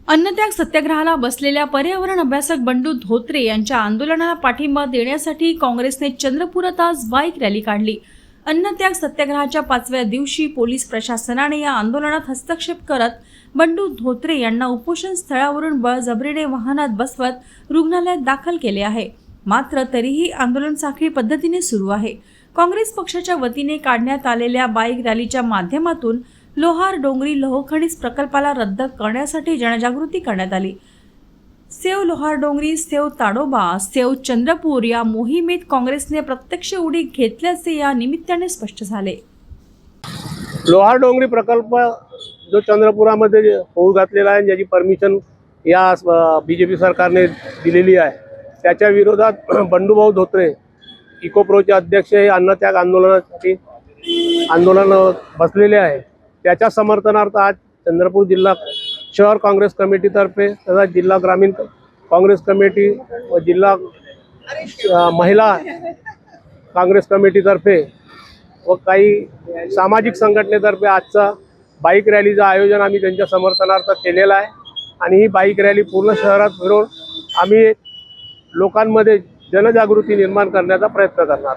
अन्नत्याग सत्याग्रहाला बसलेल्या पर्यावरण अभ्यासक बंडू धोत्रे यांच्या आंदोलनाला पाठिंबा देण्यासाठी काँग्रेसने चंद्रपुरात आज बाईक रॅली काढली। अन्नत्याग सत्याग्रहाच्या 5व्या दिवशी पोलीस प्रशासनाने या आंदोलनात हस्तक्षेप करत बंडू धोत्रे यांना उपोषण स्थळावरून बळजबरीने वाहनात बसवत रुग्णालयात दाखल केले आहे। मात्र तरीही आंदोलन साखळी पद्धतीने सुरू आहे। काँग्रेस पक्षाच्या वतीने काढण्यात आलेल्या बाईक रॅलीच्या माध्यमातून लोहार डोंगरी लोहखनिज प्रकल्पाला रद्द करण्यासाठी जनजागृती करण्यात आली। सेव लोहार डोंगरी, सेव ताडोबा, सेव चंद्रपूर या मोहिमेत काँग्रेसने प्रत्यक्ष उडी घेतल्याचे या निमित्ताने स्पष्ट झाले। लोहार डोंगरी प्रकल्प जो चंद्रपुरामध्ये होऊ घातलेला आहे, ज्याची परमिशन या बीजेपी सरकारने दिलेली आहे, त्याच्या विरोधात बंडूभाऊ धोत्रे इकोप्रोचे अध्यक्ष हे अन्नत्याग आंदोलनासाठी आंदोलन बसलेले आहे। त्याच्या समर्थनार्थ आज चंद्रपूर जिल्हा शहर काँग्रेस कमिटीतर्फे तसेच जिल्हा ग्रामीण काँग्रेस कमिटी व जिल्हा महिला काँग्रेस कमिटीतर्फे व काही सामाजिक संघटनेतर्फे आजचा बाईक रॅलीचं आयोजन आम्ही त्यांच्या समर्थनार्थ केलेलं आहे। आणि ही बाईक रॅली पूर्ण शहरात फिरून आम्ही लोकांमध्ये जनजागृती निर्माण करण्याचा प्रयत्न करणार।